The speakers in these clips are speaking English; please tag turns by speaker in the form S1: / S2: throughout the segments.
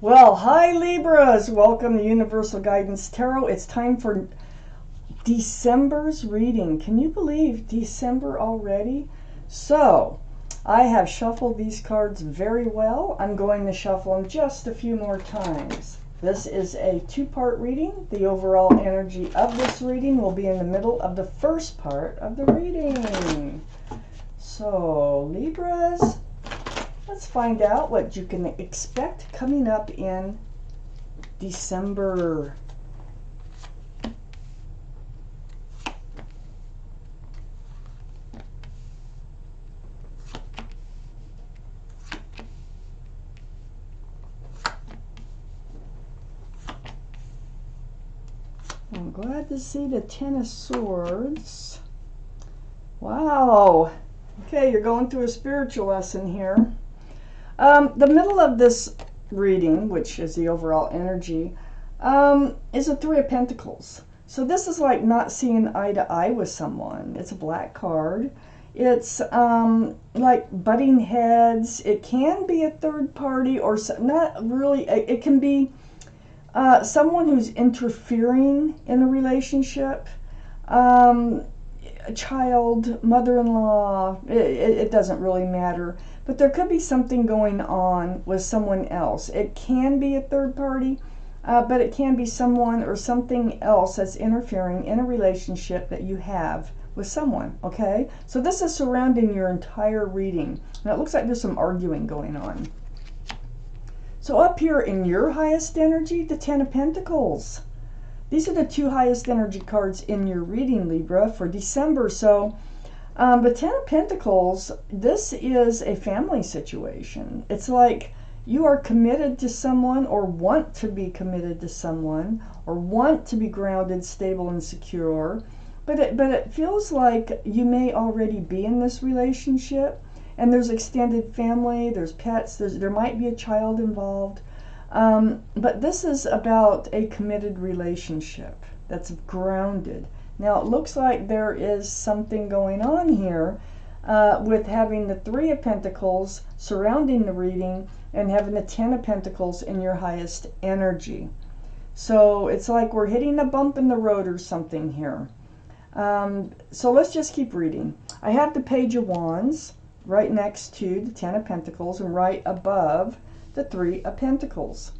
S1: Well, hi Libras! Welcome to Universal Guidance Tarot. It's time for December's reading. Can you believe December already? So, I have shuffled these cards very well. I'm going to shuffle them just a few more times. This is a two-part reading. The overall energy of this reading will be in the middle of the first part of the reading. So, Libras, let's find out what you can expect coming up in December. I'm glad to see the Ten of Swords. Wow. Okay, you're going through a spiritual lesson here. The middle of this reading, which is the overall energy, is a Three of Pentacles. So this is like not seeing eye to eye with someone. It's a black card. It's like butting heads. It can be a third party or not really. It can be someone who's interfering in a relationship. A child, mother-in-law, it doesn't really matter. But there could be something going on with someone else. It can be a third party, but it can be someone or something else that's interfering in a relationship that you have with someone, okay? So this is surrounding your entire reading. Now it looks like there's some arguing going on. So up here in your highest energy, the Ten of Pentacles. These are the two highest energy cards in your reading, Libra, for December. So the Ten of Pentacles, this is a family situation. It's like you are committed to someone or want to be committed to someone or want to be grounded, stable, and secure. But it feels like you may already be in this relationship. And there's extended family, there's pets, there might be a child involved. But this is about a committed relationship that's grounded. Now it looks like there is something going on here with having the Three of Pentacles surrounding the reading and having the Ten of Pentacles in your highest energy. So it's like we're hitting a bump in the road or something here. So let's just keep reading. I have the Page of Wands right next to the Ten of Pentacles and right above the Three of Pentacles.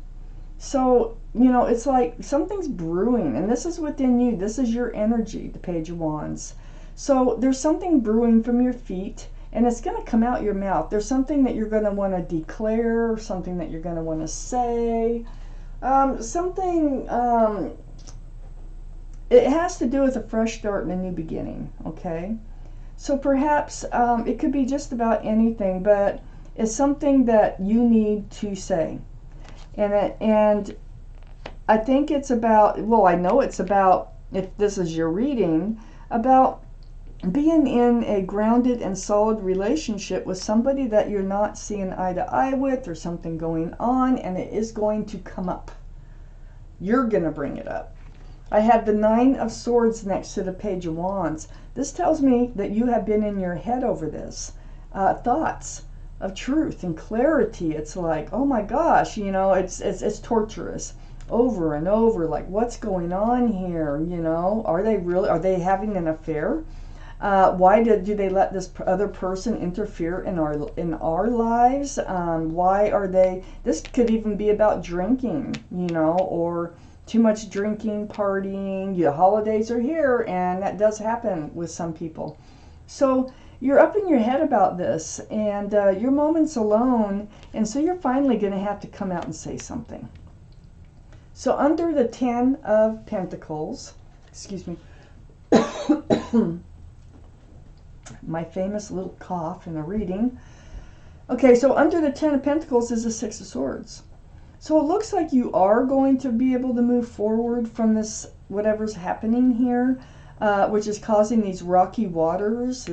S1: So, you know, it's like something's brewing, and this is within you. This is your energy, the Page of Wands. So there's something brewing from your feet, and it's going to come out your mouth. There's something that you're going to want to declare, something that you're going to want to say, it has to do with a fresh start and a new beginning, okay? So perhaps it could be just about anything, but it's something that you need to say. And I think it's about, well, I know it's about, if this is your reading, about being in a grounded and solid relationship with somebody that you're not seeing eye to eye with, or something going on, and it is going to come up. You're going to bring it up. I have the Nine of Swords next to the Page of Wands. This tells me that you have been in your head over this. Thoughts of truth and clarity. It's like, oh my gosh, you know, it's torturous over and over. Like, what's going on here? You know, are they having an affair? Why do they let this other person interfere in our lives? Why are they? This could even be about drinking, you know, or too much drinking, partying. The holidays are here, and that does happen with some people. So you're up in your head about this, and your moment's alone, and so you're finally going to have to come out and say something. So under the Ten of Pentacles, excuse me, my famous little cough in a reading. Okay, so under the Ten of Pentacles is the Six of Swords. So it looks like you are going to be able to move forward from this, whatever's happening here, which is causing these rocky waters,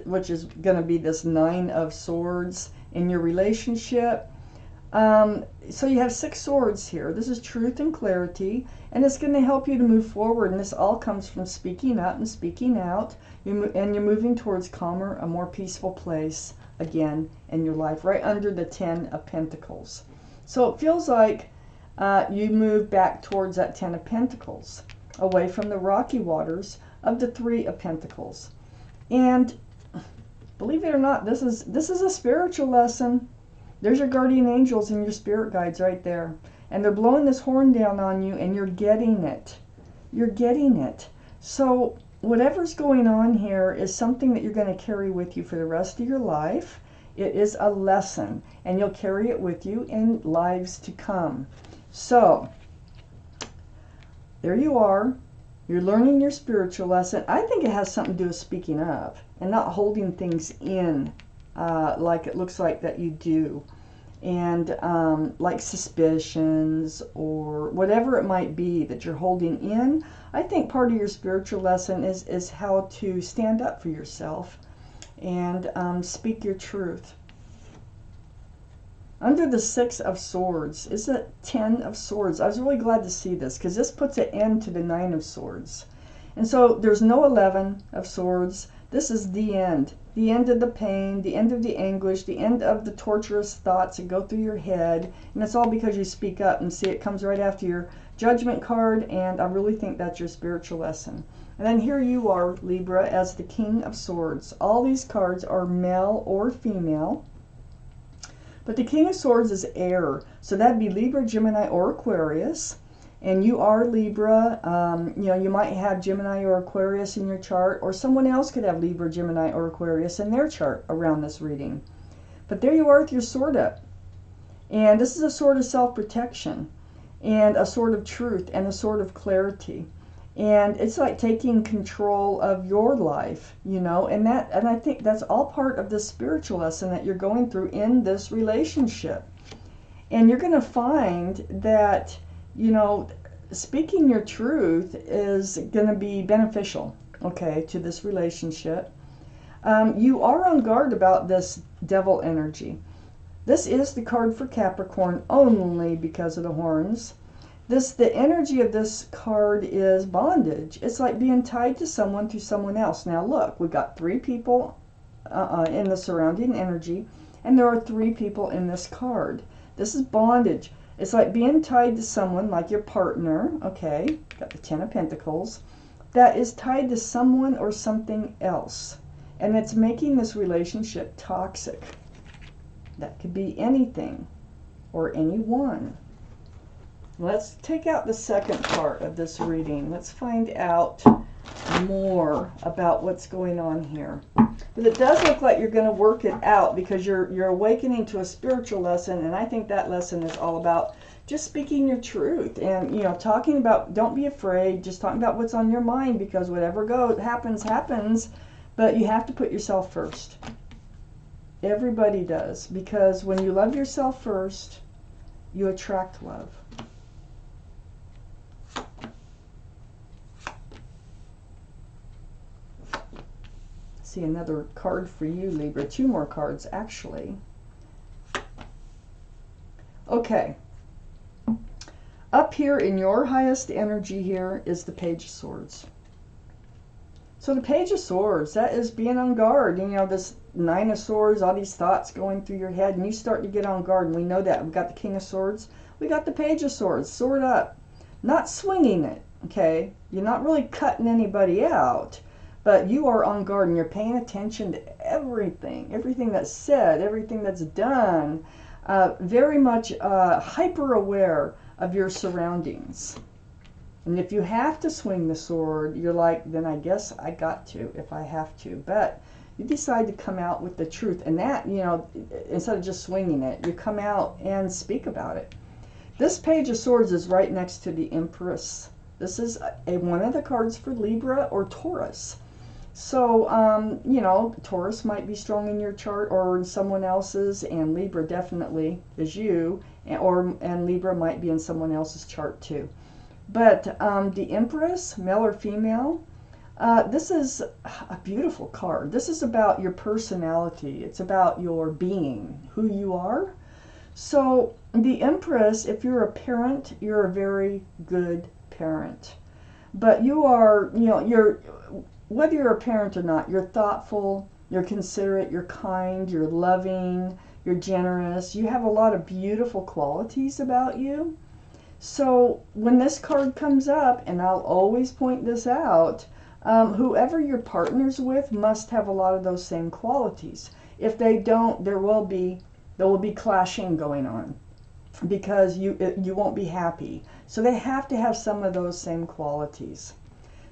S1: which is going to be this Nine of Swords in your relationship. So you have six swords here. This is truth and clarity, and it's going to help you to move forward. And this all comes from speaking up and speaking out, and you're moving towards calmer, a more peaceful place again in your life, right under the Ten of Pentacles. So it feels like you move back towards that Ten of Pentacles, away from the rocky waters of the Three of Pentacles. And believe it or not, this is a spiritual lesson. There's your guardian angels and your spirit guides right there. And they're blowing this horn down on you, and you're getting it. You're getting it. So whatever's going on here is something that you're going to carry with you for the rest of your life. It is a lesson, and you'll carry it with you in lives to come. So there you are. You're learning your spiritual lesson. I think it has something to do with speaking up and not holding things in like it looks like that you do. And like suspicions or whatever it might be that you're holding in. I think part of your spiritual lesson is how to stand up for yourself and speak your truth. Under the Six of Swords is the Ten of Swords. I was really glad to see this because this puts an end to the Nine of Swords. And so there's no 11 of Swords. This is the end of the pain, the end of the anguish, the end of the torturous thoughts that go through your head. And it's all because you speak up. And see, it comes right after your Judgment card, and I really think that's your spiritual lesson. And then here you are, Libra, as the King of Swords. All these cards are male or female. But the King of Swords is air. So that'd be Libra, Gemini, or Aquarius. And you are Libra. You know, you might have Gemini or Aquarius in your chart, or someone else could have Libra, Gemini, or Aquarius in their chart around this reading. But there you are with your sword up. And this is a sword of self-protection, and a sword of truth, and a sword of clarity. And it's like taking control of your life, you know, and I think that's all part of the spiritual lesson that you're going through in this relationship. And you're going to find that, you know, speaking your truth is going to be beneficial, okay, to this relationship. You are on guard about this devil energy. This is the card for Capricorn only because of the horns. The energy of this card is bondage. It's like being tied to someone through someone else. Now look, we've got 3 people in the surrounding energy, and there are 3 people in this card. This is bondage. It's like being tied to someone, like your partner, okay, got the Ten of Pentacles, that is tied to someone or something else. And it's making this relationship toxic. That could be anything or anyone. Let's take out the second part of this reading. Let's find out more about what's going on here. But it does look like you're going to work it out because you're awakening to a spiritual lesson, and I think that lesson is all about just speaking your truth and, you know, talking about, don't be afraid, just talking about what's on your mind, because whatever happens, but you have to put yourself first. Everybody does, because when you love yourself first, you attract love. See another card for you, Libra. 2 more cards, actually. Okay. Up here in your highest energy here is the Page of Swords. So the Page of Swords, that is being on guard. You know, this 9 of Swords, all these thoughts going through your head, and you start to get on guard. And we know that. We've got the King of Swords. We got the Page of Swords. Sword up. Not swinging it, okay? You're not really cutting anybody out. But you are on guard, and you're paying attention to everything that's said, everything that's done. Very much hyper aware of your surroundings. And if you have to swing the sword, you're like, then I guess I got to if I have to. But you decide to come out with the truth. And that, you know, instead of just swinging it, you come out and speak about it. This Page of Swords is right next to the Empress. This is one of the cards for Libra or Taurus. So, you know, Taurus might be strong in your chart or in someone else's, and Libra definitely is you, and Libra might be in someone else's chart too. But the Empress, male or female, this is a beautiful card. This is about your personality. It's about your being, who you are. So the Empress, if you're a parent, you're a very good parent. But you are, you know, whether you're a parent or not, you're thoughtful, you're considerate, you're kind, you're loving, you're generous. You have a lot of beautiful qualities about you. So when this card comes up, and I'll always point this out, whoever you're partners with must have a lot of those same qualities. If they don't, there will be clashing going on, because you won't be happy. So they have to have some of those same qualities.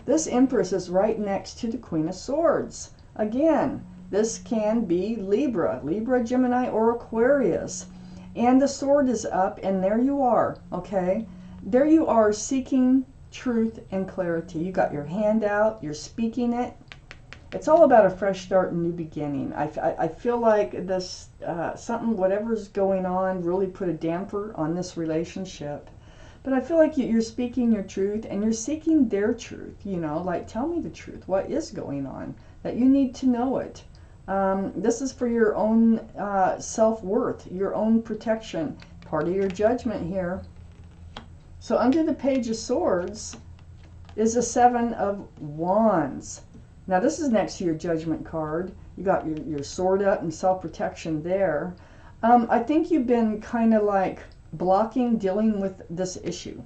S1: This Empress is right next to the Queen of Swords. Again, this can be Libra, Gemini, or Aquarius. And the sword is up, and there you are, okay? There you are, seeking truth and clarity. You got your hand out, you're speaking it. It's all about a fresh start and new beginning. I feel like this, whatever's going on really put a damper on this relationship. But I feel like you're speaking your truth, and you're seeking their truth, you know, like, tell me the truth. What is going on? That you need to know it. This is for your own self-worth, your own protection, part of your judgment here. So under the Page of Swords is the Seven of Wands. Now this is next to your Judgment card. You got your sword up and self-protection there. I think you've been kind of like blocking dealing with this issue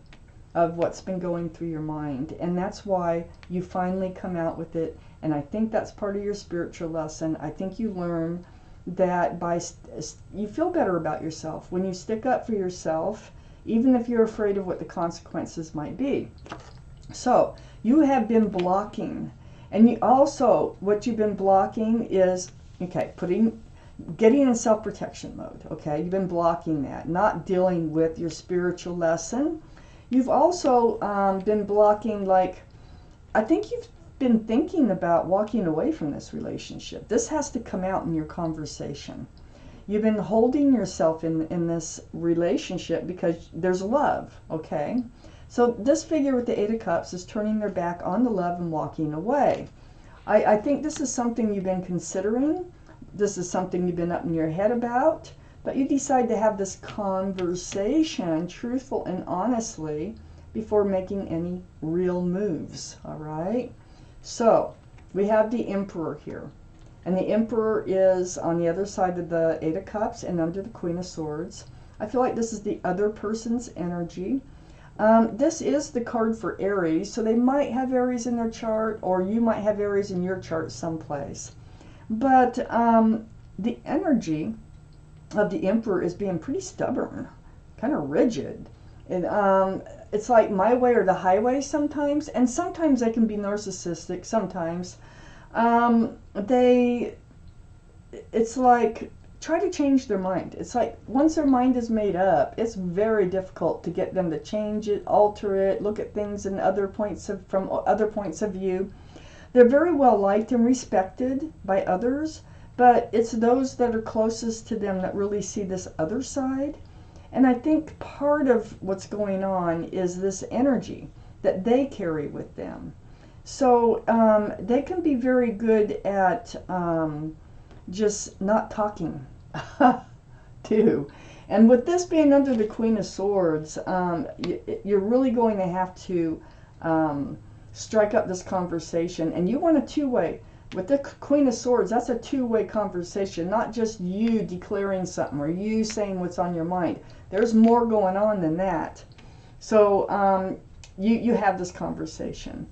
S1: of what's been going through your mind, and that's why you finally come out with it. And I think that's part of your spiritual lesson. I think you learn that you feel better about yourself when you stick up for yourself, even if you're afraid of what the consequences might be. So you have been blocking, and you also, what you've been blocking is, okay, getting in self-protection mode, okay? You've been blocking that, not dealing with your spiritual lesson. You've also been blocking, like, I think you've been thinking about walking away from this relationship. This has to come out in your conversation. You've been holding yourself in this relationship because there's love, okay? So this figure with the Eight of Cups is turning their back on the love and walking away. I think this is something you've been considering. This is something you've been up in your head about, but you decide to have this conversation, truthful and honestly, before making any real moves, all right? So we have the Emperor here, and the Emperor is on the other side of the Eight of Cups and under the Queen of Swords. I feel like this is the other person's energy. This is the card for Aries, so they might have Aries in their chart, or you might have Aries in your chart someplace. But the energy of the Emperor is being pretty stubborn, kind of rigid. It's like my way or the highway sometimes, and sometimes they can be narcissistic. Sometimes it's like, try to change their mind. It's like once their mind is made up, it's very difficult to get them to change it, alter it, look at things in from other points of view. They're very well liked and respected by others, but it's those that are closest to them that really see this other side. And I think part of what's going on is this energy that they carry with them. So they can be very good at just not talking too. And with this being under the Queen of Swords, you're really going to have to strike up this conversation. And you want a two-way. With the Queen of Swords, that's a two-way conversation, not just you declaring something or you saying what's on your mind. There's more going on than that. So you have this conversation.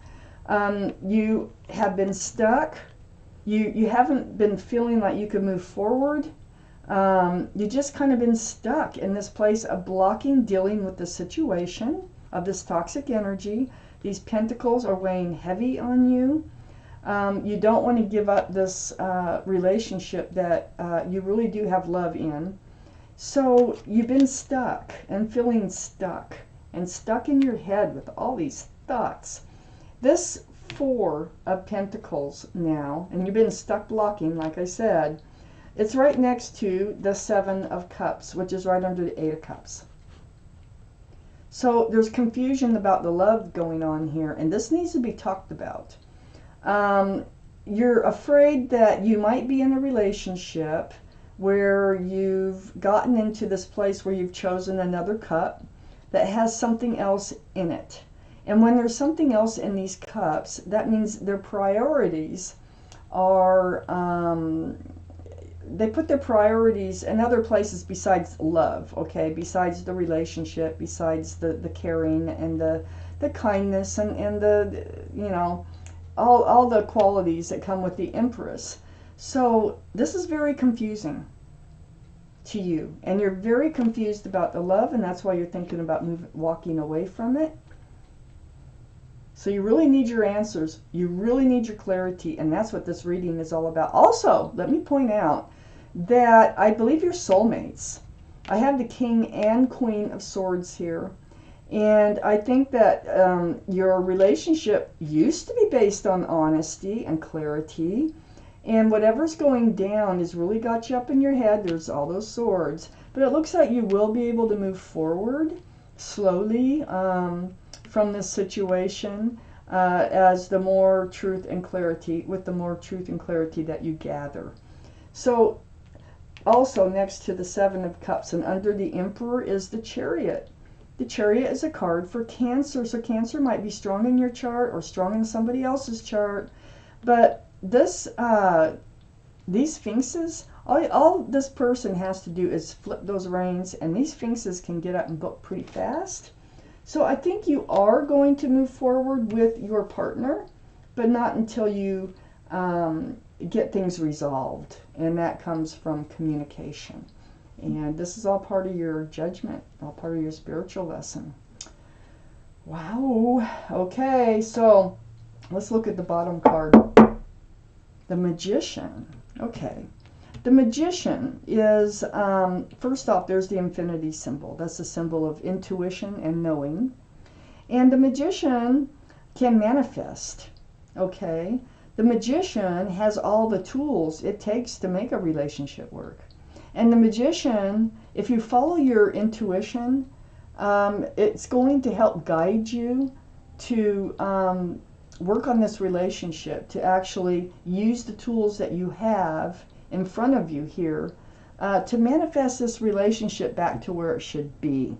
S1: You have been stuck. You haven't been feeling like you could move forward. You just kind of been stuck in this place of blocking, dealing with the situation of this toxic energy. These pentacles are weighing heavy on you. You don't want to give up this relationship that you really do have love in. So you've been stuck and feeling stuck and stuck in your head with all these thoughts. This Four of Pentacles now, and you've been stuck blocking, like I said, it's right next to the Seven of Cups, which is right under the Eight of Cups. So there's confusion about the love going on here, and this needs to be talked about. You're afraid that you might be in a relationship where you've gotten into this place where you've chosen another cup that has something else in it. And when there's something else in these cups, that means their priorities are they put their priorities in other places besides love, okay, besides the relationship, besides the caring and the kindness and the, you know, all the qualities that come with the Empress. So this is very confusing to you, and you're very confused about the love, and that's why you're thinking about walking away from it. So you really need your answers. You really need your clarity, and that's what this reading is all about. Also, let me point out that I believe you're soulmates. I have the King and Queen of Swords here, and I think that your relationship used to be based on honesty and clarity, and whatever's going down has really got you up in your head. There's all those swords, but it looks like you will be able to move forward slowly from this situation as the more truth and clarity, with the more truth and clarity that you gather. So also next to the Seven of Cups and under the Emperor is the Chariot. The Chariot is a card for Cancer. So Cancer might be strong in your chart or strong in somebody else's chart. But this, these sphinxes, all this person has to do is flip those reins, and these sphinxes can get up and book pretty fast. So I think you are going to move forward with your partner, but not until you get things resolved. And that comes from communication. And this is all part of your judgment, all part of your spiritual lesson. Wow. Okay, so let's look at the bottom card. The Magician. Okay. The Magician is, first off, there's the infinity symbol. That's the symbol of intuition and knowing. And the Magician can manifest, okay? The Magician has all the tools it takes to make a relationship work. And the Magician, if you follow your intuition, it's going to help guide you to work on this relationship, to actually use the tools that you have in front of you here to manifest this relationship back to where it should be.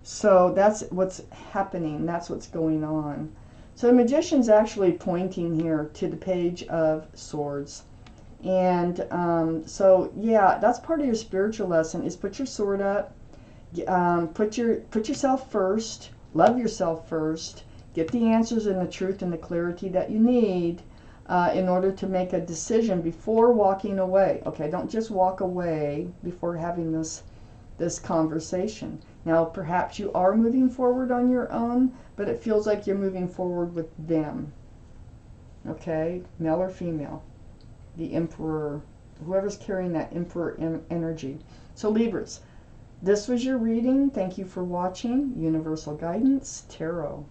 S1: So that's what's happening. That's what's going on. So the Magician's actually pointing here to the Page of Swords. And so, yeah, that's part of your spiritual lesson, is put your sword up, put yourself first, love yourself first, get the answers and the truth and the clarity that you need in order to make a decision before walking away. Okay, don't just walk away before having this conversation. Now, perhaps you are moving forward on your own, but it feels like you're moving forward with them. Okay, male or female. The Emperor, whoever's carrying that Emperor energy. So Libras, this was your reading. Thank you for watching. Universal Guidance Tarot.